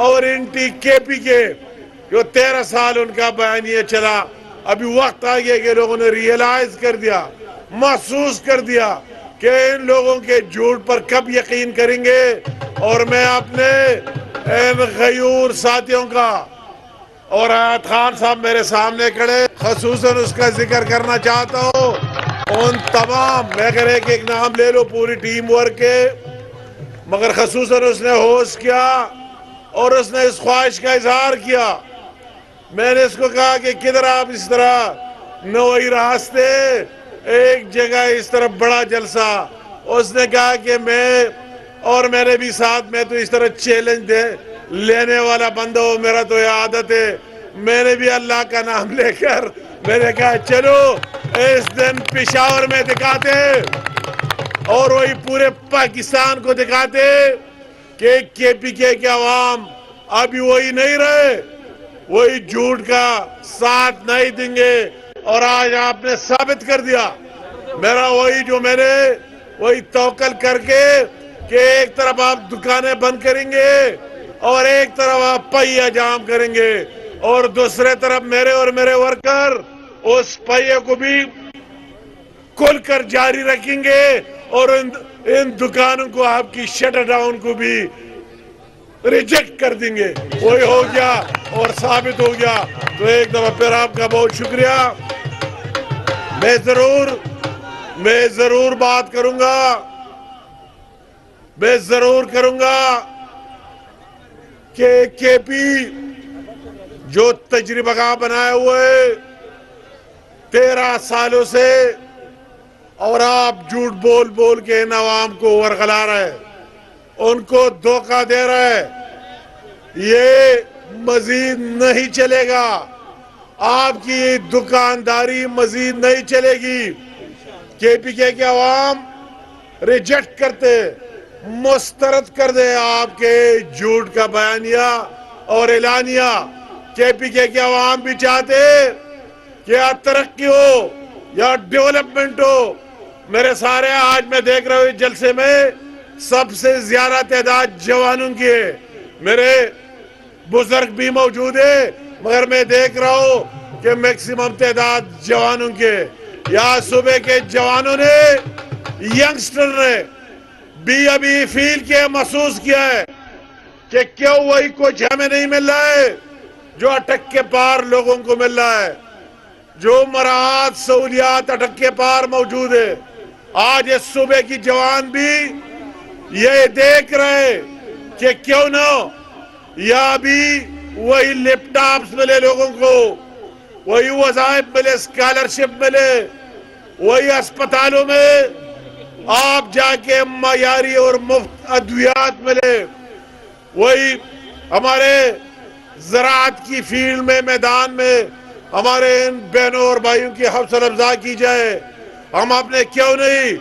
اور انٹی کے پی کے جو 13 سال ان کا بیانیہ چلا، ابھی وقت آ گیا کہ لوگوں نے ریئلائز کر دیا، محسوس کر دیا کہ ان لوگوں کے جھوٹ پر کب یقین کریں گے۔ اور میں اپنے ان غیور ساتھیوں کا، اور آیت خان صاحب میرے سامنے کھڑے، خصوصاً اس کا ذکر کرنا چاہتا ہوں، ان تمام، میں اگر ایک نام لے لو پوری ٹیم ورک کے، مگر خصوصاً اس نے ہوسٹ کیا اور اس نے اس خواہش کا اظہار کیا۔ میں نے اس کو کہا کہ کدھر آپ اس طرح نوئی راستے، ایک جگہ اس طرح بڑا جلسہ، اس نے کہا کہ میں اور میرے بھی ساتھ، میں تو اس طرح چیلنج لینے والا بندہ ہوں، میرا تو یہ عادت ہے، میں نے بھی اللہ کا نام لے کر میں نے کہا چلو اس دن پشاور میں دکھاتے اور وہی پورے پاکستان کو دکھاتے کہ کے پی کے عوام ابھی وہی نہیں رہے، وہی جھوٹ کا ساتھ نہیں دیں گے۔ اور آج آپ نے ثابت کر دیا، میرا وہی جو میں نے وہی توکل کر کے کہ ایک طرف آپ دکانیں بند کریں گے اور ایک طرف آپ پہیہ جام کریں گے، اور دوسرے طرف میرے اور میرے ورکر اس پہیے کو بھی کھول کر جاری رکھیں گے، اور ان دکانوں کو، آپ کی شٹر ڈاؤن کو بھی ریجیکٹ کر دیں گے۔ وہی ہو گیا اور ثابت ہو گیا۔ تو ایک دفعہ پھر آپ کا بہت شکریہ۔ میں ضرور بات کروں گا، میں ضرور کروں گا کہ کے پی جو تجربہ کار بنائے ہوئے 13 سالوں سے، اور آپ جھوٹ بول بول کے ان عوام کو ورغلا رہے، ان کو دھوکہ دے رہے، یہ مزید نہیں چلے گا۔ آپ کی دکانداری مزید نہیں چلے گی۔ کے پی کے عوام ریجیکٹ کرتے، مسترد کر دے آپ کے جھوٹ کا بیانیہ اور اعلانیہ۔ کے پی کے عوام بھی چاہتے کہ یا ترقی ہو یا ڈیولپمنٹ ہو۔ میرے سارے آج میں دیکھ رہا ہوں اس جلسے میں سب سے زیادہ تعداد جوانوں کی ہے، میرے بزرگ بھی موجود ہے، مگر میں دیکھ رہا ہوں کہ میکسیمم تعداد جوانوں کے، یا صوبے کے جوانوں نے، ینگسٹر نے بھی ابھی فیل کیا، محسوس کیا ہے کہ کیوں وہی کچھ ہمیں نہیں مل رہا ہے جو اٹک کے پار لوگوں کو مل رہا ہے، جو مراعات سہولیات اٹک کے پار موجود ہے۔ آج اس صوبے کی جوان بھی یہ دیکھ رہے کہ کیوں نہ یا بھی وہی لیپ ٹاپس ملے لوگوں کو، وہی وظائف ملے، اسکالرشپ ملے، وہی اسپتالوں میں آپ جا کے معیاری اور مفت ادویات ملے، وہی ہمارے زراعت کی فیلڈ میں، میدان میں ہمارے ان بہنوں اور بھائیوں کی حوصلہ افزائی کی جائے۔ ہم اپنے کیوں نہیں،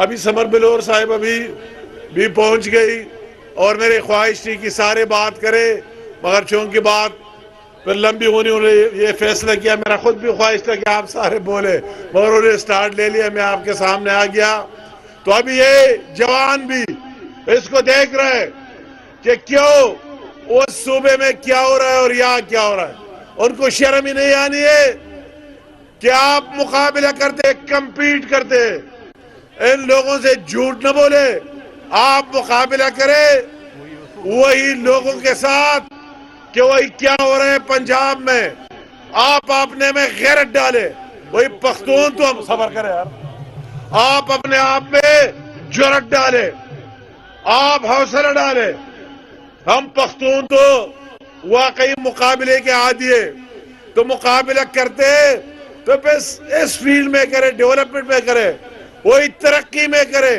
ابھی سمر بلور صاحب ابھی بھی پہنچ گئی، اور میری خواہش تھی کہ سارے بات کرے، مگر چونکہ بات پھر لمبی ہونی، انہوں نے یہ فیصلہ کیا، میرا خود بھی خواہش تھا کہ آپ سارے بولے، مگر انہوں نے سٹارٹ لے لیا، میں آپ کے سامنے آ گیا۔ تو ابھی یہ جوان بھی اس کو دیکھ رہے کہ کیوں اس صوبے میں کیا ہو رہا ہے اور یہاں کیا ہو رہا ہے۔ ان کو شرم ہی نہیں آنی ہے کہ آپ مقابلہ کرتے، کمپیٹ کرتے، ان لوگوں سے جھوٹ نہ بولے، آپ مقابلہ کرے وہی لوگوں کے ساتھ کہ وہی کیا ہو رہا ہے پنجاب میں۔ آپ اپنے میں غیرت ڈالے، وہی پختون، تو ہم صبر کرے یار، آپ اپنے آپ میں جرأت ڈالے، آپ حوصلہ ڈالے۔ ہم پختون تو واقعی مقابلے کے عادی ہے، تو مقابلہ کرتے تو اس فیلڈ میں کرے، ڈیولپمنٹ میں کرے، وہی ترقی میں کرے۔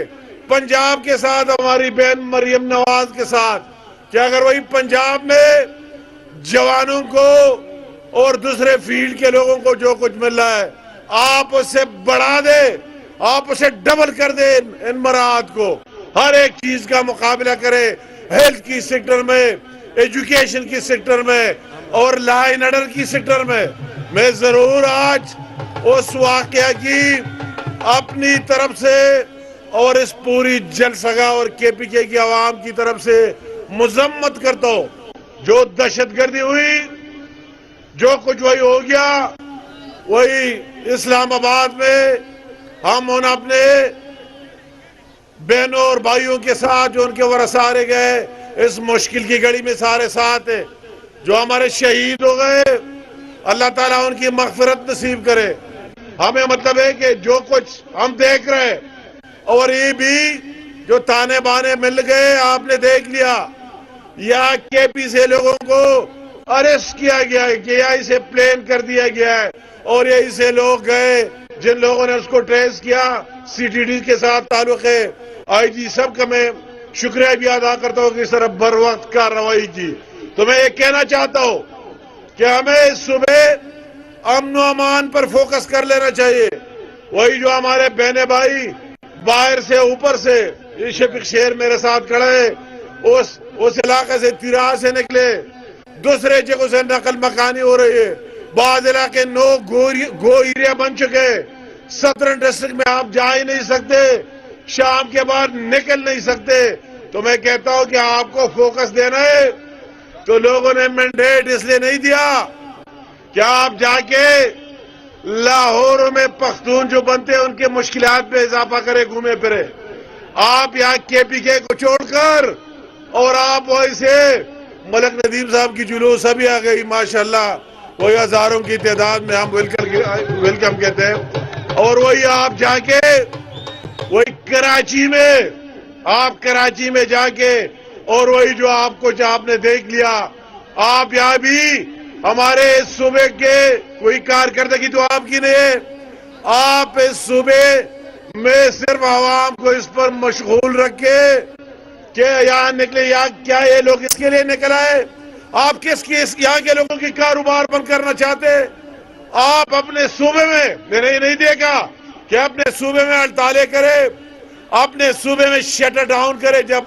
پنجاب کے ساتھ ہماری بہن مریم نواز کے ساتھ، کہ اگر وہی پنجاب میں جوانوں کو اور دوسرے فیلڈ کے لوگوں کو جو کچھ مل رہا ہے، آپ اسے بڑھا دے، آپ اسے ڈبل کر دے، ان مراعات کو ہر ایک چیز کا مقابلہ کرے، ہیلتھ کی سیکٹر میں، ایجوکیشن کی سیکٹر میں، اور لا اینڈ آرڈر کی سیکٹر میں۔ میں ضرور آج اس واقعہ کی اپنی طرف سے اور اس پوری جلسہ اور کے پی کے کی عوام کی طرف سے مذمت کرتا ہوں، جو دہشت گردی ہوئی، جو کچھ وہی ہو گیا، وہی اسلام آباد میں ہم ان اپنے بہنوں اور بھائیوں کے ساتھ جو ان کے ورثاء رہ گئے اس مشکل کی گھڑی میں سارے ساتھ ہیں، جو ہمارے شہید ہو گئے اللہ تعالیٰ ان کی مغفرت نصیب کرے۔ ہمیں مطلب ہے کہ جو کچھ ہم دیکھ رہے ہیں اور یہ بھی جو تانے بانے مل گئے آپ نے دیکھ لیا، یا کے پی سے لوگوں کو اریسٹ کیا گیا ہے، کہ یہاں اسے پلین کر دیا گیا ہے، اور یہی سے لوگ گئے جن لوگوں نے اس کو ٹریس کیا، سی ٹی ڈی کے ساتھ تعلق ہے، آئی جی سب کا میں شکریہ بھی ادا کرتا ہوں کہ اس طرح بر وقت کارروائی کی۔ تو میں یہ کہنا چاہتا ہوں کہ ہمیں اس صبح امن و امان پر فوکس کر لینا چاہیے۔ وہی جو ہمارے بہنے بھائی باہر سے اوپر سے، یہ شفیق شیر میرے ساتھ کھڑے ہیں، اس علاقے سے تیرا سے نکلے، دوسرے جگہوں سے نقل مکانی ہو رہی ہے، بعض علاقے گو ایریا بن چکے، سترن ڈسٹرکٹ میں آپ جا ہی نہیں سکتے، شام کے بعد نکل نہیں سکتے۔ تو میں کہتا ہوں کہ آپ کو فوکس دینا ہے، تو لوگوں نے مینڈیٹ اس لیے نہیں دیا کہ آپ جا کے لاہور میں پختون جو بنتے ہیں ان کے مشکلات پہ اضافہ کرے، گھومے پھرے۔ آپ یہاں کے پی کے کو چھوڑ کر اور آپ وہی سے ملک ندیم صاحب کی جلوس ابھی آ گئی ماشاءاللہ، وہی ہزاروں کی تعداد میں ہم ویلکم کہتے ہیں، اور وہی آپ جا کے وہی کراچی میں، آپ کراچی میں جا کے اور وہی جو آپ کچھ آپ نے دیکھ لیا، آپ یہاں بھی ہمارے اس صوبے کے کوئی کارکردگی تو آپ کی نہیں ہے، آپ اس صوبے میں صرف عوام کو اس پر مشغول رکھے کہ یہاں نکلے، یا کیا یہ لوگ اس کے لیے نکل آئے؟ آپ کس یہاں کے لوگوں کی کاروبار بند کرنا چاہتے؟ آپ اپنے صوبے میں نے نہیں دیکھا کہ اپنے صوبے میں ہڑتالیں کرے، اپنے صوبے میں شٹ ڈاؤن کرے، جب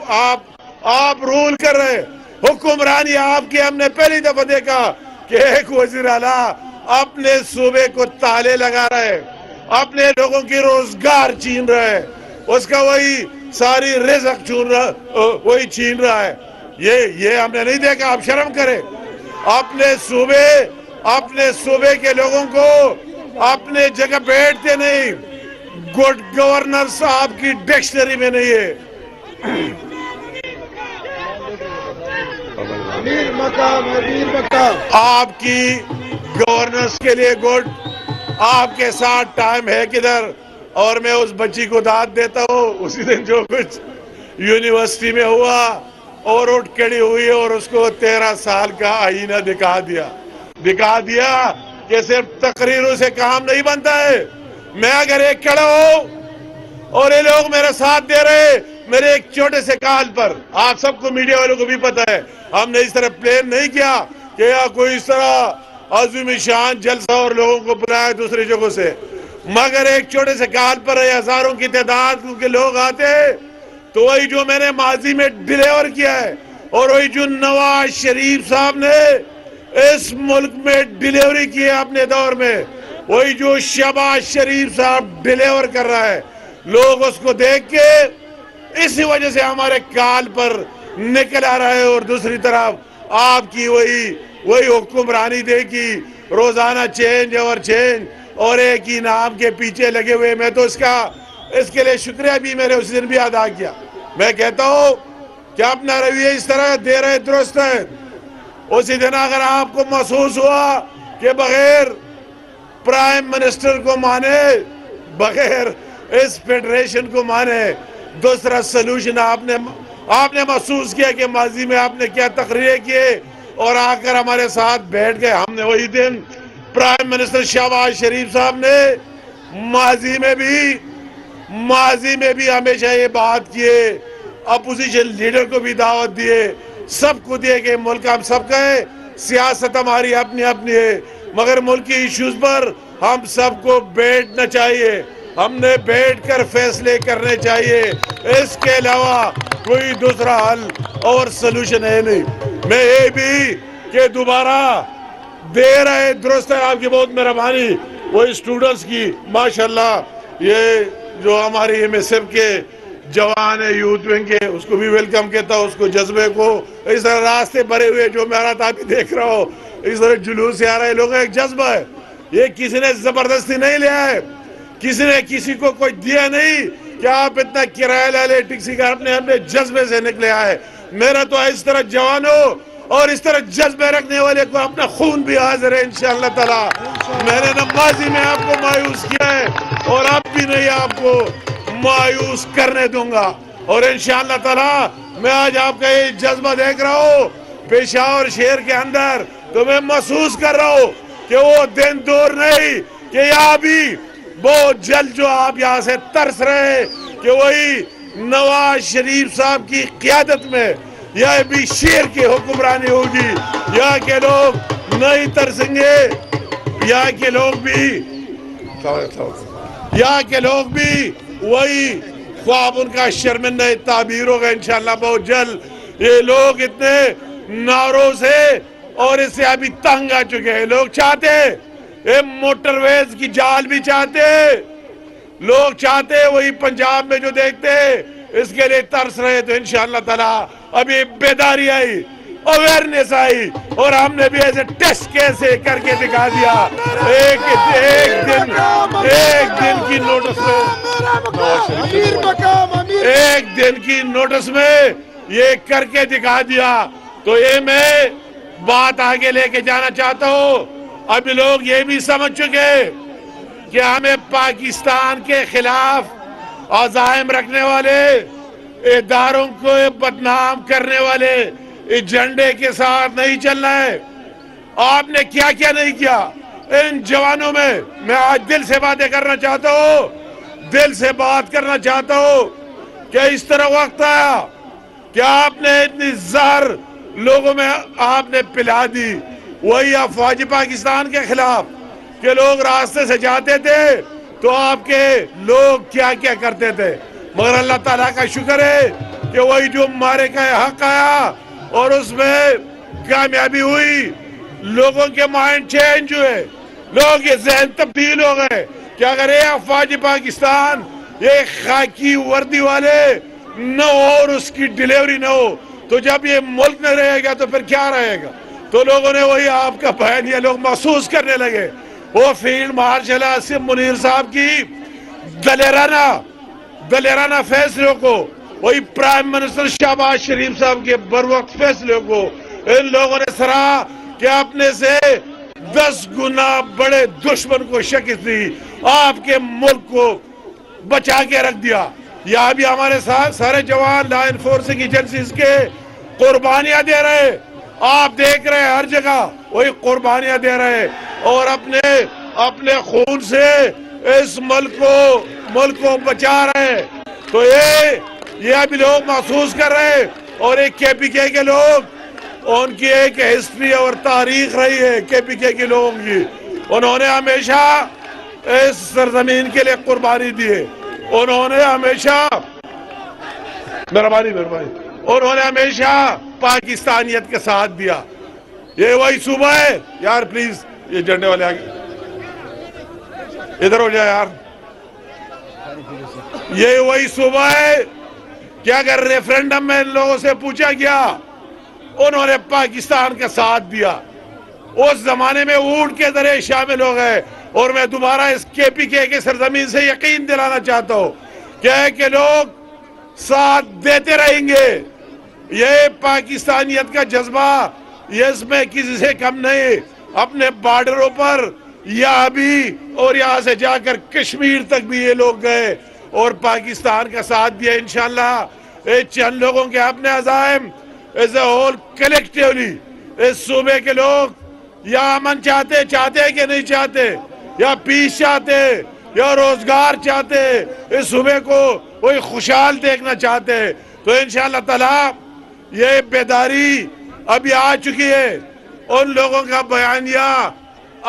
آپ رول کر رہے، حکمرانی آپ کی ہم نے پہلی دفعہ دیکھا کہ ایک وزیر اعلیٰ اپنے صوبے کو تالے لگا رہے، اپنے لوگوں کی روزگار چھین رہا ہے، اس کا وہی ساری رزق وہی چھین رہا ہے۔ یہ ہم نے نہیں دیکھا، آپ شرم کریں۔ اپنے صوبے کے لوگوں کو اپنے جگہ بیٹھتے نہیں، گڈ گورنر صاحب کی ڈکشنری میں نہیں ہے۔ آپ کی گورننس کے لیے گڈ، آپ کے ساتھ ٹائم ہے کدھر؟ اور میں اس بچی کو داد دیتا ہوں، اسی دن جو کچھ یونیورسٹی میں ہوا اور اٹھ کھڑی ہوئی اور اس کو 13 سال کا آئینہ دکھا دیا کہ صرف تقریروں سے کام نہیں بنتا ہے۔ میں اگر ایک کھڑا ہوں اور یہ لوگ میرا ساتھ دے رہے میرے ایک چھوٹے سے کال پر، آپ سب کو میڈیا والوں کو بھی پتا ہے، ہم نے اس طرح پلان نہیں کیا کہ یا کوئی اس طرح عظیم شان جلسہ اور لوگوں کو بلایا دوسری جگہوں سے، مگر ایک چھوٹے سے کال پر ہزاروں کی تعداد کے لوگ آتے ہیں، تو وہی جو میں نے ماضی میں ڈیلیور کیا ہے اور وہی جو نواز شریف صاحب نے اس ملک میں ڈیلیوری کی ہے اپنے دور میں، وہی جو شہباز شریف صاحب ڈیلیور کر رہا ہے، لوگ اس کو دیکھ کے اسی وجہ سے ہمارے کال پر نکل آ رہا ہے، اور دوسری طرف آپ کی وہی حکمرانی دیکھی، روزانہ چینج اور ایک ہی نام کے پیچھے لگے ہوئے۔ میں تو اس کے لیے شکریہ بھی میں نے اس دن بھی ادا کیا۔ میں کہتا ہوں کہ اپنا رویہ اس طرح دے رہے درست ہے، اسی دن اگر آپ کو محسوس ہوا کہ بغیر پرائم منسٹر کو مانے، بغیر اس فیڈریشن کو مانے دوسرا سلوشن آپ نے محسوس کیا کہ ماضی میں آپ نے کیا تقریریں کیے اور آ کر ہمارے ساتھ بیٹھ گئے، ہم نے وہی دن پرائم منسٹر شہباز شریف صاحب نے ماضی میں بھی ہمیشہ یہ بات کیے، اپوزیشن لیڈر کو بھی دعوت دیے، سب کو دیے کہ ملک ہم سب کا ہے، سیاست ہماری اپنی ہے، مگر ملکی ایشوز پر ہم سب کو بیٹھنا چاہیے، ہم نے بیٹھ کر فیصلے کرنے چاہیے، اس کے علاوہ کوئی دوسرا حل اور سلوشن ہے نہیں۔ میں یہ بھی کہ دوبارہ دے رہے درست ہے، آپ کی بہت مہربانی، وہ اسٹوڈنٹس کی ماشاءاللہ، یہ جو ہماری MSF کے جوان ہے یوتھ ونگ کے، اس کو بھی ویلکم کہتا ہوں، اس کو جذبے کو، اس طرح راستے بھرے ہوئے جو میں رہا بھی دیکھ رہا ہو، اس طرح جلوس سے آ رہے لوگ، ایک جذبہ ہے، یہ کسی نے زبردستی نہیں لیا ہے، کسی نے کسی کو کوئی دیا نہیں کہ آپ اتنا کرایہ لے لے ٹیکسی کا، اپنے جذبے سے نکلے آئے۔ میرا تو اس طرح جوانوں اور اس طرح جذبے رکھنے والے کو اپنا خون بھی حاضر ہے انشاءاللہ تعالی۔ میں نے ماضی میں آپ کو مایوس کیا ہے اور اب بھی نہیں آپ کو مایوس کرنے دوں گا، اور انشاءاللہ تعالی میں آج آپ کا یہ جذبہ دیکھ رہا ہوں پشاور شہر کے اندر، تو میں محسوس کر رہا ہوں کہ وہ دن دور نہیں کہ یہاں بھی بہت جلد جو آپ یہاں سے ترس رہے ہیں کہ وہی نواز شریف صاحب کی قیادت میں یا بھی شیر کی حکمرانی ہوگی، یہاں کے لوگ نہیں ترسیں گے، یہاں کے لوگ بھی وہی خواب ان کا شرمندہ تعبیر ہوگا انشاءاللہ بہت جلد۔ یہ لوگ اتنے نعروں سے اور اس سے ابھی تنگ آ چکے ہیں، لوگ چاہتے ہیں یہ موٹر ویز کی جال بھی چاہتے ہیں، لوگ چاہتے ہیں وہی پنجاب میں جو دیکھتے ہیں اس کے لیے ترس رہے، تو انشاءاللہ تعالی ابھی بیداری آئی، اویرنس آئی، اور ہم نے بھی ایسے ٹیسٹ کیسے کر کے دکھا دیا۔ ایک دن کی نوٹس میں یہ کر کے دکھا دیا، تو یہ میں بات آگے لے کے جانا چاہتا ہوں۔ اب لوگ یہ بھی سمجھ چکے کہ ہمیں پاکستان کے خلاف عزائم رکھنے والے، اداروں کو بدنام کرنے والے ایجنڈے کے ساتھ نہیں چلنا ہے۔ آپ نے کیا کیا نہیں کیا ان جوانوں میں آج دل سے باتیں کرنا چاہتا ہوں، دل سے بات کرنا چاہتا ہوں کہ اس طرح وقت آیا کہ آپ نے اتنی زہر لوگوں میں آپ نے پلا دی، وہی افواج پاکستان کے خلاف کہ لوگ راستے سے جاتے تھے تو آپ کے لوگ کیا کیا کرتے تھے، مگر اللہ تعالیٰ کا شکر ہے کہ وہی جو مارے کا حق آیا اور اس میں کامیابی ہوئی، لوگوں کے مائنڈ چینج ہوئے، لوگ یہ ذہن تبدیل ہو گئے کہ اگر یہ افواج پاکستان یہ خاکی وردی والے نہ ہو اور اس کی ڈیلیوری نہ ہو تو جب یہ ملک نہ رہے گا تو پھر کیا رہے گا۔ تو لوگوں نے وہی آپ کا بیان یہ لوگ محسوس کرنے لگے، وہ فیلڈ مارشل آصف منیر صاحب کی دلیرانہ فیصلوں کو، وہی پرائم منسٹر شہباز شریف صاحب کے بروقت فیصلوں کو ان لوگوں نے سراہا کہ اپنے سے 10 گنا بڑے دشمن کو شکست دی، آپ کے ملک کو بچا کے رکھ دیا۔ یہاں بھی ہمارے ساتھ سارے جوان لا انفورسنگ ایجنسیز کے قربانیاں دے رہے، آپ دیکھ رہے ہیں ہر جگہ وہی قربانیاں دے رہے اور اپنے خون سے اس ملک کو بچا رہے۔ تو یہ ابھی لوگ محسوس کر رہے، اور ایک کے پی کے لوگ، ان کی ایک ہسٹری اور تاریخ رہی ہے کے پی کے لوگوں کی، انہوں نے ہمیشہ اس سرزمین کے لیے قربانی دی ہے، انہوں نے ہمیشہ انہوں نے ہمیشہ پاکستانیت کے ساتھ دیا۔ یہ وہی صوبہ ہے یار، پلیز یہ جھنڈے والے آگے ادھر ہو جائے یار، یہ وہی صوبہ ہے کہ اگر ریفرینڈم میں ان لوگوں سے پوچھا گیا انہوں نے پاکستان کا ساتھ دیا، اس زمانے میں اونٹ کے ذریعے شامل ہو گئے، اور میں دوبارہ اس کے پی کے سرزمین سے یقین دلانا چاہتا ہوں کہ لوگ ساتھ دیتے رہیں گے۔ یہ پاکستانیت کا جذبہ یہ اس میں کسی سے کم نہیں، اپنے بارڈروں پر یہاں بھی اور یہاں سے جا کر کشمیر تک بھی یہ لوگ گئے اور پاکستان کا ساتھ دیا۔ انشاءاللہ چند لوگوں کے اپنے عزائم ایز اے ہول کلیکٹیولی اس صوبے کے لوگ یا امن چاہتے کہ نہیں چاہتے، یا پیس چاہتے، یا روزگار چاہتے، اس صوبے کو وہی خوشحال دیکھنا چاہتے، تو انشاءاللہ تعالی یہ بیداری ابھی آ چکی ہے۔ ان لوگوں کا بیانیہ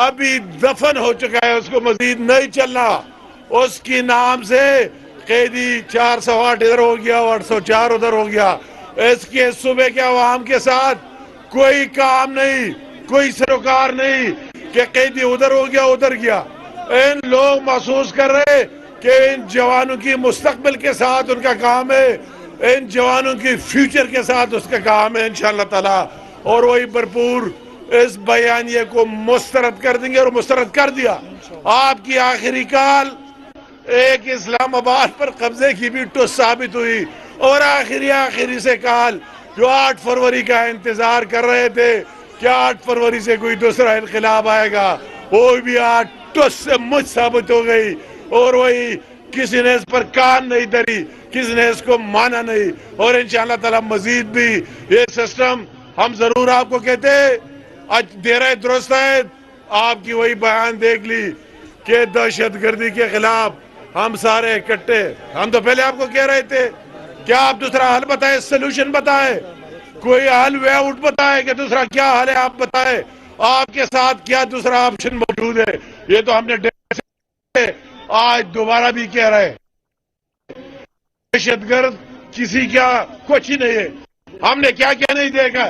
ابھی دفن ہو چکا ہے، اس کو مزید نہیں چلنا، اس کی نام سے قیدی 408 ادھر ہو گیا، 804 ادھر ہو گیا، اس کے صوبے کے عوام کے ساتھ کوئی کام نہیں، کوئی سروکار نہیں کہ قیدی ادھر ہو گیا ادھر گیا۔ ان لوگ محسوس کر رہے کہ ان جوانوں کی مستقبل کے ساتھ ان کا کام ہے، ان جوانوں کی فیوچر کے ساتھ اس کا کام ہے انشاءاللہ تعالی، اور وہی بھرپور اس بیانیے کو مسترد کر دیں گے، اور مسترد کر دیا۔ آپ کی آخری کال ایک اسلام آباد پر قبضے کی بھی ٹوس ثابت ہوئی، اور آخری سے کال جو 8 فروری کا انتظار کر رہے تھے کہ 8 فروری سے کوئی دوسرا انقلاب آئے گا، وہ بھی 8 ٹوس سے مجھ ثابت ہو گئی، اور وہی کسی نے اس پر کان نہیں دھری، کسی نے اس کو مانا نہیں، اور انشاءاللہ تعالی مزید بھی یہ سسٹم ہم ضرور آپ کو کہتے آج دے رہے درست ہے۔ آپ کی وہی بیان دیکھ لی کہ دہشت گردی کے خلاف ہم سارے اکٹھے، ہم تو پہلے آپ کو کہہ رہے تھے کیا آپ دوسرا حل بتائے، سلوشن بتائے، کوئی حل وے آؤٹ بتائے کہ دوسرا کیا حل ہے، آپ بتائے آپ کے ساتھ کیا دوسرا آپشن موجود ہے۔ یہ تو ہم نے آج دوبارہ بھی کہہ رہے دہشت گرد کسی کا کچھ ہی نہیں ہے، ہم نے کیا کیا نہیں دیکھا۔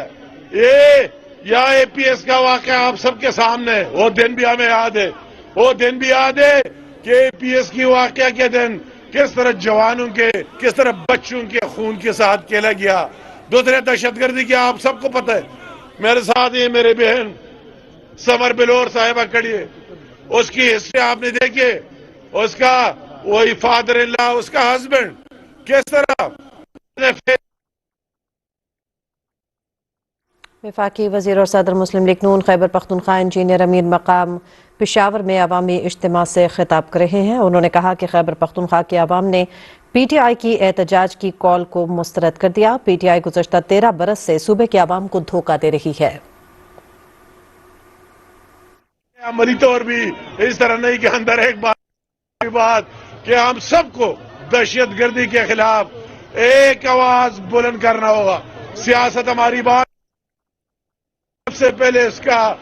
یا اے پی ایس کا واقعہ آپ سب کے سامنے، وہ دن بھی ہمیں یاد ہے، وہ دن بھی یاد ہے کہ اے پی ایس کی واقعہ کے دن کس طرح جوانوں کے، کس طرح بچوں کے خون کے ساتھ کھیلا گیا۔ دوسرے دہشت گردی کی آپ سب کو پتہ ہے، میرے ساتھ یہ میرے بہن سمر بلور صاحبہ کھڑی ہے، اس کی ہسٹری آپ نے دیکھیے، اس کا وہی فادر ان لا، اس کا ہسبینڈ کس طرح وفاقی وزیر اور صدر مسلم لیگ نون خیبر پختونخوا انجینئر امیر مقام پشاور میں عوامی اجتماع سے خطاب کر رہے ہیں۔ انہوں نے کہا کہ خیبر پختونخوا کے عوام نے پی ٹی آئی کی احتجاج کی کال کو مسترد کر دیا۔ پی ٹی آئی گزشتہ 13 برس سے صوبے کے عوام کو دھوکہ دے رہی ہے۔ عملی طور بھی اس طرح نہیں کہ اندر ایک بات کہ ہم سب کو دہشت گردی کے خلاف ایک آواز بلند کرنا ہوگا۔ سیاست ہماری بات سب سے پہلے اس کا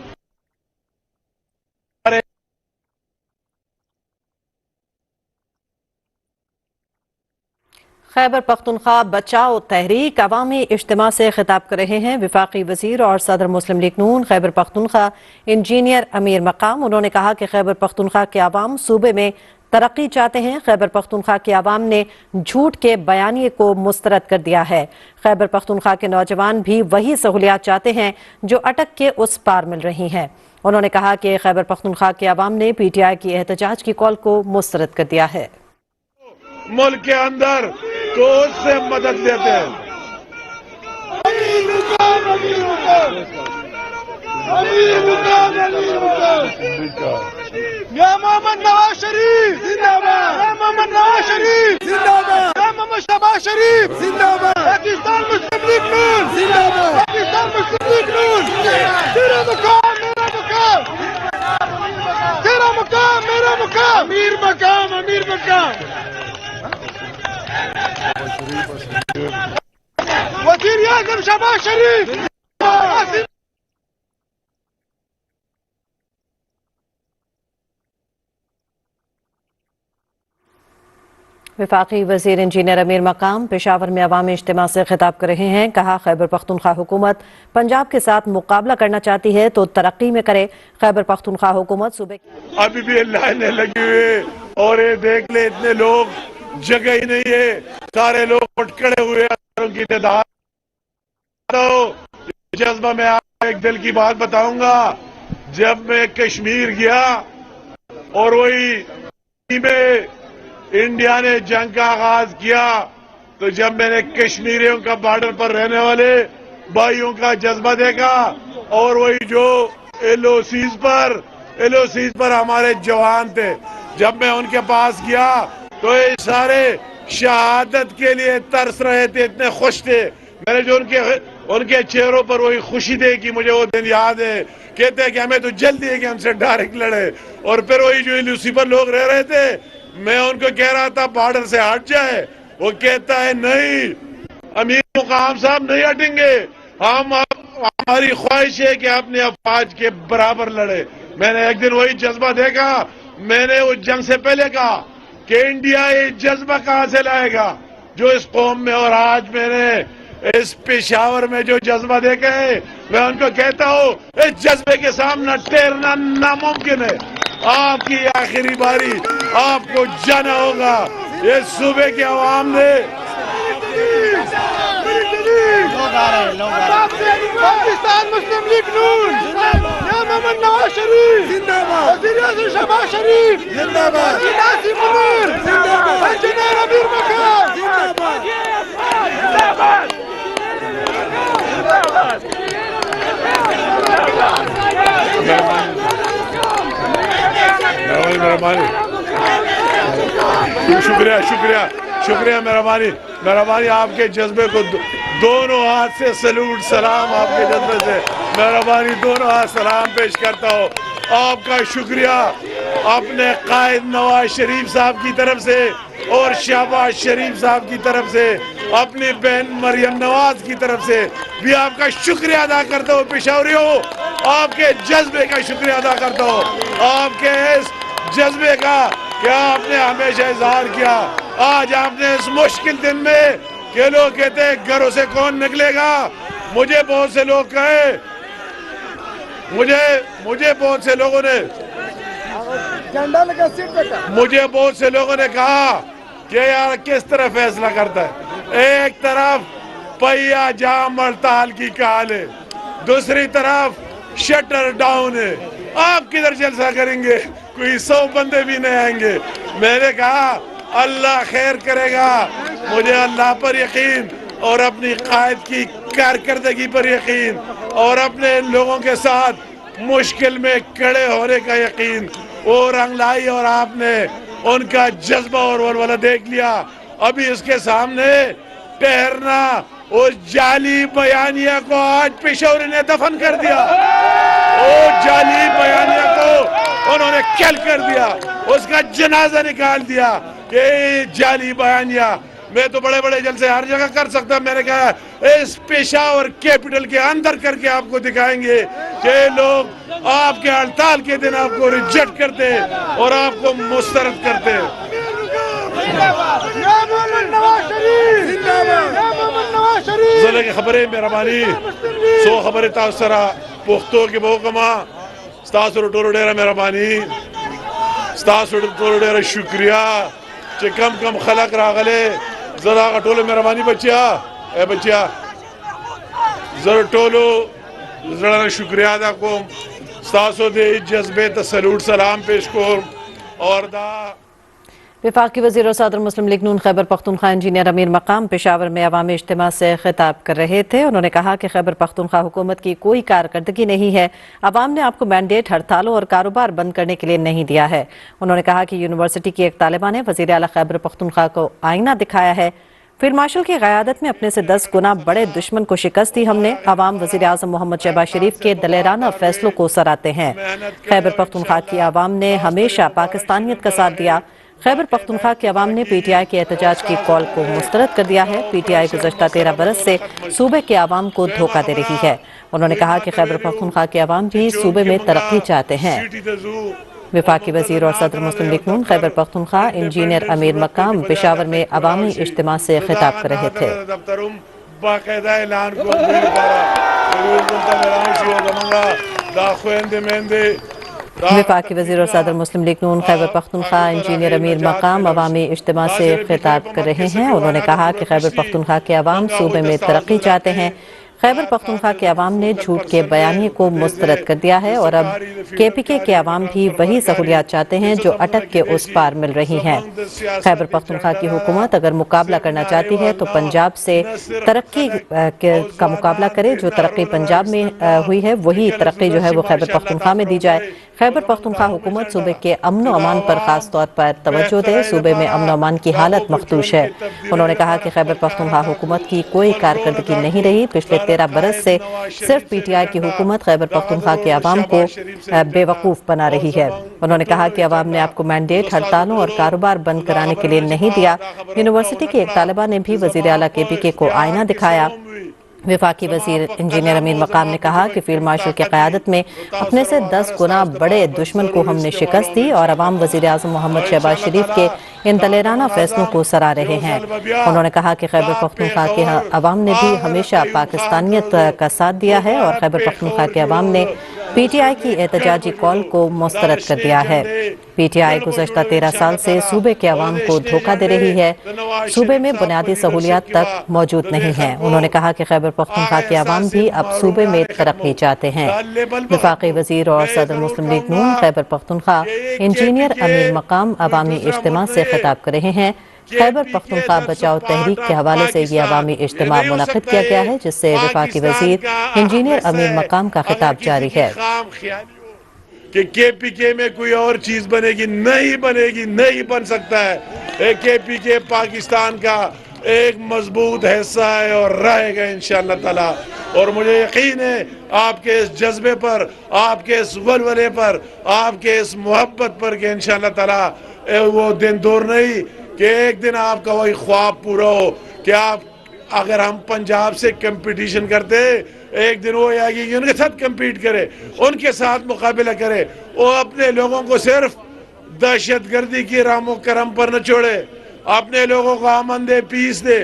خیبر پختونخوا بچاؤ تحریک عوامی اجتماع سے خطاب کر رہے ہیں وفاقی وزیر اور صدر مسلم لیگ نون خیبر پختونخوا انجینئر امیر مقام۔ انہوں نے کہا کہ خیبر پختونخوا کے عوام صوبے میں ترقی چاہتے ہیں۔ خیبر پختونخوا کے عوام نے جھوٹ کے بیانیے کو مسترد کر دیا ہے۔ خیبر پختونخوا کے نوجوان بھی وہی سہولیات چاہتے ہیں جو اٹک کے اس پار مل رہی ہیں۔ انہوں نے کہا کہ خیبر پختونخوا کے عوام نے پی ٹی آئی کی احتجاج کی کال کو مسترد کر دیا ہے۔ ملک کے اندر تو اس سے مدد لیتے ہیں۔ یا محمد نواز شریف زندہ باد، یا محمد نواز شریف زندہ باد، یا محمد شہباز شریف زندہ باد، پاکستان مسلم لیگ نون زندہ باد، پاکستان مسلم لیگ نون تیرا مقام میرا مقام، تیرا مقام میرا مقام، امیر مقام امیر مقام۔ وزیر اعظم شہباز شریف وفاقی وزیر انجینئر امیر مقام پشاور میں عوامی اجتماع سے خطاب کر رہے ہیں۔ کہا خیبر پختونخوا حکومت پنجاب کے ساتھ مقابلہ کرنا چاہتی ہے تو ترقی میں کرے۔ خیبر پختونخوا حکومت صوبے ابھی بھی لائنیں لگی ہوئے، اور یہ دیکھ لے اتنے لوگ جگہ ہی نہیں ہے، سارے لوگ پٹکڑے ہوئے ان کی تعداد۔ جذبہ میں آپ کو ایک دل کی بات بتاؤں گا، جب میں کشمیر گیا اور وہی میں انڈیا نے جنگ کا آغاز کیا، تو جب میں نے کشمیریوں کا بارڈر پر رہنے والے بھائیوں کا جذبہ دیکھا، اور وہی جو ایل او سیز پر ہمارے جوان تھے، جب میں ان کے پاس گیا تو یہ سارے شہادت کے لیے ترس رہے تھے، اتنے خوش تھے۔ میں نے جو ان کے چہروں پر وہی خوشی دیکھی، مجھے وہ دن یاد ہے۔ کہتے ہیں کہ ہمیں تو جلدی ہے کہ ہم سے ڈائریکٹ لڑے، اور پھر وہی جو ایل پر لوگ رہ رہے تھے، میں ان کو کہہ رہا تھا بارڈر سے ہٹ جائے، وہ کہتا ہے نہیں امیر مقام صاحب نہیں ہٹیں گے، ہماری خواہش ہے کہ اپنے افواج کے برابر لڑے۔ میں نے ایک دن وہی جذبہ دیکھا، میں نے اس جنگ سے پہلے کہا کہ انڈیا یہ جذبہ کہاں سے لائے گا جو اس قوم میں، اور آج میں نے اس پشاور میں جو جذبہ دیکھا ہے، میں ان کو کہتا ہوں اس جذبے کے سامنے ٹھہرنا ناممکن ہے۔ آپ کی آخری باری آپ کو جانا ہوگا. یہ صوبے کے عوام نے پاکستان مسلم لیگ نون یا محمد نواز شریف زندہ باد, وزیر اعظم شہباز شریف زندہ باد, ناصر منیر زندہ باد, انجینئر امیر مقام زندہ باد. شکریہ شکریہ شکریہ. مہربانی آپ کے جذبے کو دونوں ہاتھ سے سلوٹ سلام. آپ کے جذبے سے مہربانی دونوں ہاتھ سلام پیش کرتا ہوں. آپ کا شکریہ اپنے قائد نواز شریف صاحب کی طرف سے اور شہباز شریف صاحب کی طرف سے, اپنی بہن مریم نواز کی طرف سے بھی آپ کا شکریہ ادا کرتا ہوں. پشاوریوں, آپ کے جذبے کا شکریہ ادا کرتا ہوں. آپ کے اس جذبے کا کہ آپ نے ہمیشہ اظہار کیا. آج آپ نے اس مشکل دن میں کہ لوگ کہتے ہیں گھروں سے کون نکلے گا, مجھے بہت سے لوگ کہے, مجھے بہت سے لوگوں نے کہا کہ یار کس طرح فیصلہ کرتا ہے. ایک طرف پہیا جام ہڑتال کی کال ہے, دوسری طرف شٹر ڈاؤن ہے. آپ کدھر جلسہ کریں گے؟ کوئی 100 بندے بھی نہیں آئیں گے. میں نے کہا اللہ خیر کرے گا. مجھے اللہ پر یقین اور اپنی قائد کی کارکردگی پر یقین اور اپنے لوگوں کے ساتھ مشکل میں کھڑے ہونے کا یقین. وہ رنگ لائی اور آپ نے ان کا جذبہ اور ولولہ دیکھ لیا. ابھی اس کے سامنے ٹہرنا, اس جعلی بیانیہ کو آج پشاور نے دفن کر دیا. وہ جعلی بیانیہ کو انہوں نے کل کر دیا, اس کا جنازہ نکال دیا. کہ جعلی بیانیہ میں تو بڑے بڑے جلسے ہر جگہ کر سکتا. میں نے کہا اس پشاور کیپٹل کے اندر کر کے آپ کو دکھائیں گے کہ لوگ آپ کے ہڑتال کے دن آپ کو ریجیکٹ کرتے اور آپ کو مسترد کرتے. ضلع کی خبریں مہربانی سو خبریں تاثرہ پختو کے بہکما ستاسو ٹولو ڈیرہ مہربانی ستاسو ٹولو ڈیرہ شکریہ کہ کم خلق راغلے. ذرا ٹولو مہربانی بچیا اے بچیا ذرا ٹولو ذرا شکریہ ادا کوم. ستاسو دے جذبے تا سلوٹ سلام پیش کوم. اور دا وفاقی وزیر اور صدر مسلم لیگ نون خیبر پختونخوا انجینئر امیر مقام پشاور میں عوامی اجتماع سے خطاب کر رہے تھے. انہوں نے کہا کہ خیبر پختونخوا حکومت کی کوئی کارکردگی نہیں ہے. عوام نے آپ کو مینڈیٹ ہڑتالوں اور کاروبار بند کرنے کے لیے نہیں دیا ہے. انہوں نے کہا کہ یونیورسٹی کی ایک طالبہ نے وزیر اعلیٰ خیبر پختونخوا کو آئینہ دکھایا ہے. فیلڈ مارشل کی قیادت میں اپنے سے 10 گنا بڑے دشمن کو شکست دی ہم نے. عوام وزیر اعظم محمد شہباز شریف کے دلیرانہ فیصلوں کو سراہتے ہیں. خیبر پختونخوا کی عوام نے ہمیشہ پاکستانیت کا ساتھ دیا. خیبر پختونخوا کے عوام نے پی ٹی آئی کے احتجاج کی کال کو مسترد کر دیا ہے. پی ٹی آئی گزشتہ 13 برس سے صوبے کے عوام کو دھوکہ دے رہی ہے. انہوں نے کہا کہ خیبر پختونخوا کے عوام بھی صوبے میں ترقی چاہتے ہیں. وفاقی وزیر اور صدر مسلم لیگ نون خیبر پختونخوا انجینئر امیر مقام پشاور میں عوامی اجتماع سے خطاب کر رہے تھے. باقاعدہ اعلان کو وفاقی وزیر اور صدر مسلم لیگ نون خیبر پختونخوا انجینئر امیر مقام عوامی اجتماع سے خطاب کر رہے ہیں. انہوں نے کہا کہ خیبر پختونخوا کے عوام صوبے میں ترقی چاہتے ہیں. خیبر پختونخوا کے عوام نے جھوٹ کے بیانیے کو مسترد کر دیا ہے اور اب کے پی کے عوام بھی وہی سہولیات چاہتے ہیں جو اٹک کے اس پار مل رہی ہیں. خیبر پختونخوا کی حکومت اگر مقابلہ کرنا چاہتی ہے تو پنجاب سے ترقی کا مقابلہ کرے. جو ترقی پنجاب میں ہوئی ہے وہی ترقی جو ہے وہ خیبر پختونخوا میں دی جائے. خیبر پختونخوا حکومت صوبے کے امن و امان پر خاص طور پر توجہ دے. صوبے میں امن و امان کی حالت مخدوش ہے. انہوں نے کہا کہ خیبر پختونخوا حکومت کی کوئی کارکردگی نہیں رہی. پچھلے 13 برس سے صرف پی ٹی آئی کی حکومت خیبر پختونخوا کے عوام کو بے وقوف بنا رہی ہے. انہوں نے کہا کہ عوام نے آپ کو مینڈیٹ ہڑتالوں اور کاروبار بند کرانے کے لیے نہیں دیا. یونیورسٹی کی ایک طالبہ نے بھی وزیر اعلیٰ کے پی کے کو آئینہ دکھایا. وفاقی وزیر انجینئر امیر مقام نے کہا کہ فیلڈ مارشل کی قیادت میں اپنے سے 10 گنا بڑے دشمن کو ہم نے شکست دی اور عوام وزیر اعظم محمد شہباز شریف کے ان دلیرانہ فیصلوں کو سراہ رہے ہیں. انہوں نے کہا کہ خیبر پختونخوا کے عوام نے بھی ہمیشہ پاکستانیت کا ساتھ دیا ہے اور خیبر پختونخوا کے عوام نے پی ٹی آئی کی احتجاجی کال کو مسترد کر دیا ہے۔ پی ٹی آئی گزشتہ 13 سال سے صوبے کے عوام کو دھوکہ دے رہی ہے۔ صوبے میں بنیادی سہولیات تک موجود نہیں ہیں۔ انہوں نے کہا کہ خیبر پختونخوا کے عوام بھی اب صوبے میں ترقی چاہتے ہیں۔ وفاقی وزیر اور صدر مسلم لیگ نون خیبر پختونخوا انجینئر امیر مقام عوامی اجتماع سے خطاب کر رہے ہیں۔ خیبر پختونخوا بچاؤ تحریک کے حوالے سے یہ عوامی اجتماع منعقد کیا گیا ہے، جس سے وفاقی وزیر انجینئر امیر مقام کا خطاب جاری ہے۔ کہ کے پی کے میں کوئی اور چیز بنے گی، نہیں بن سکتا ہے۔ کے پی کے پاکستان کا ایک مضبوط حصہ ہے اور رہے گا انشاءاللہ تعالی۔ اور مجھے یقین ہے آپ کے اس جذبے پر، آپ کے اس ولولے پر، آپ کے اس محبت پر کہ انشاءاللہ تعالی وہ دن دور نہیں کہ ایک دن آپ کا وہی خواب پورا ہو کہ آپ اگر ہم پنجاب سے کمپٹیشن کرتے ایک دن وہ آئے گی ان کے ساتھ کمپیٹ کرے، ان کے ساتھ مقابلہ کرے، وہ اپنے لوگوں کو صرف دہشت گردی کی رام و کرم پر نہ چھوڑے، اپنے لوگوں کو امن دے، پیس دے،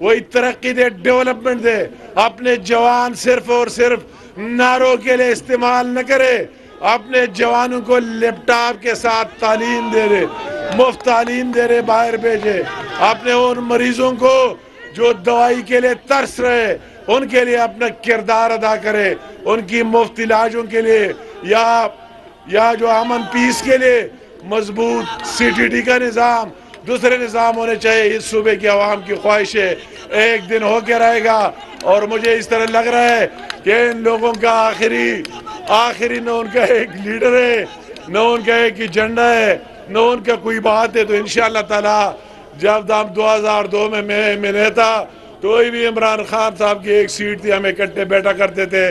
وہی ترقی دے، ڈیولپمنٹ دے۔ اپنے جوان صرف اور صرف نعروں کے لیے استعمال نہ کرے، اپنے جوانوں کو لیپ ٹاپ کے ساتھ تعلیم دے رہے، مفت تعلیم دے رہے، باہر بھیجے۔ اپنے ان مریضوں کو جو دوائی کے لیے ترس رہے ان کے لیے اپنا کردار ادا کرے، ان کی مفت علاجوں کے لیے یا جو امن پیس کے لیے مضبوط سی ٹی ڈی کا نظام، دوسرے نظام ہونے چاہیے۔ اس صوبے کی عوام کی خواہش ہے ایک دن ہو کے رہے گا، اور مجھے اس طرح لگ رہا ہے کہ ان لوگوں کا آخری نہ ان کا ایک لیڈر ہے، نہ ان کا ایک ایجنڈا ہے، نہ ان کا کوئی بات ہے۔ تو انشاءاللہ تعالی جب ہم 2002 میں میں تھا تو بھی عمران خان صاحب کی ایک سیٹ تھی، ہم اکٹھے بیٹھا کرتے تھے،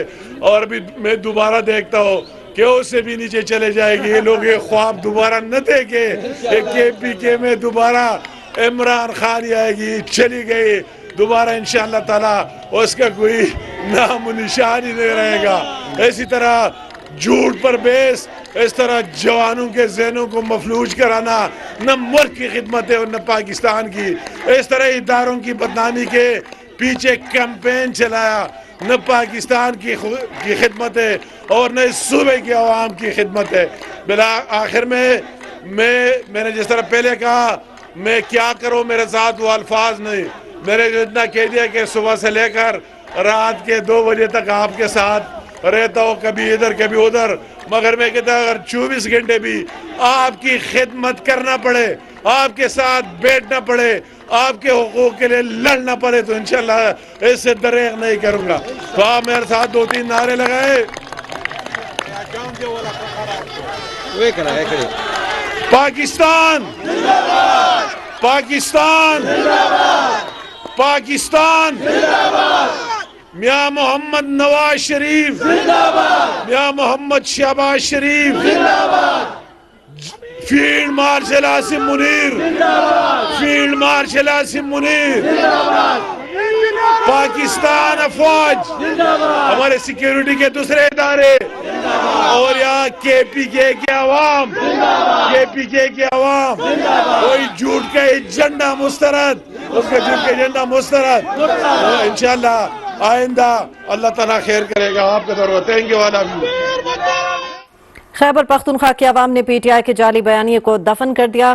اور بھی میں دوبارہ دیکھتا ہوں کہ اس سے بھی نیچے چلے جائے گی۔ یہ لوگ یہ خواب دوبارہ نہ دیکھے کہ کے پی کے میں دوبارہ عمران خان ہی آئے گی، چلی گئی دوبارہ انشاءاللہ تعالی اس کا کوئی نام و نشان ہی نہیں رہے گا۔ اسی طرح جھوٹ پر بیس، اس طرح جوانوں کے ذہنوں کو مفلوج کرانا، نہ ملک کی خدمت ہے اور نہ پاکستان کی، اس طرح اداروں کی بدنامی کے پیچھے کیمپین چلایا، نہ پاکستان کی خدمت ہے اور نہ اس صوبے کی عوام کی خدمت ہے۔ آخر میں نے جس طرح پہلے کہا میں کیا کروں، میرے ساتھ وہ الفاظ نہیں، میں نے جو اتنا کہہ دیا کہ صبح سے لے کر رات کے 2 بجے تک آپ کے ساتھ رہتا ہوں، کبھی ادھر کبھی ادھر، مگر میں کہتا ہوں اگر 24 گھنٹے بھی آپ کی خدمت کرنا پڑے، آپ کے ساتھ بیٹھنا پڑے، آپ کے حقوق کے لیے لڑنا پڑے، تو انشاءاللہ اس سے دریغ نہیں کروں گا۔ تو آپ میرے ساتھ 2-3 نعرے لگائے۔ پاکستان پاکستان پاکستان، میاں محمد Nawaz Sharif, Mian Muhammad Shahbaz Sharif, field marshal Asim Munir, field marshal Asim Munir, Pakistan افواج، ہمارے سیکیورٹی کے دوسرے ادارے، اور یہاں کے پی کے عوام، کے پی کے عوام، کوئی جھوٹ کا ایجنڈا مسترد، اس کا جھوٹ کا ایجنڈا مسترد، انشاءاللہ آئندہ اللہ تعالیٰ خیر کرے گا آپ کا ضرورت ہے۔ Thank you all of you. Khyber Pakhtunkhwa کے عوام نے پی ٹی آئی کے جعلی بیانیے کو دفن کر دیا۔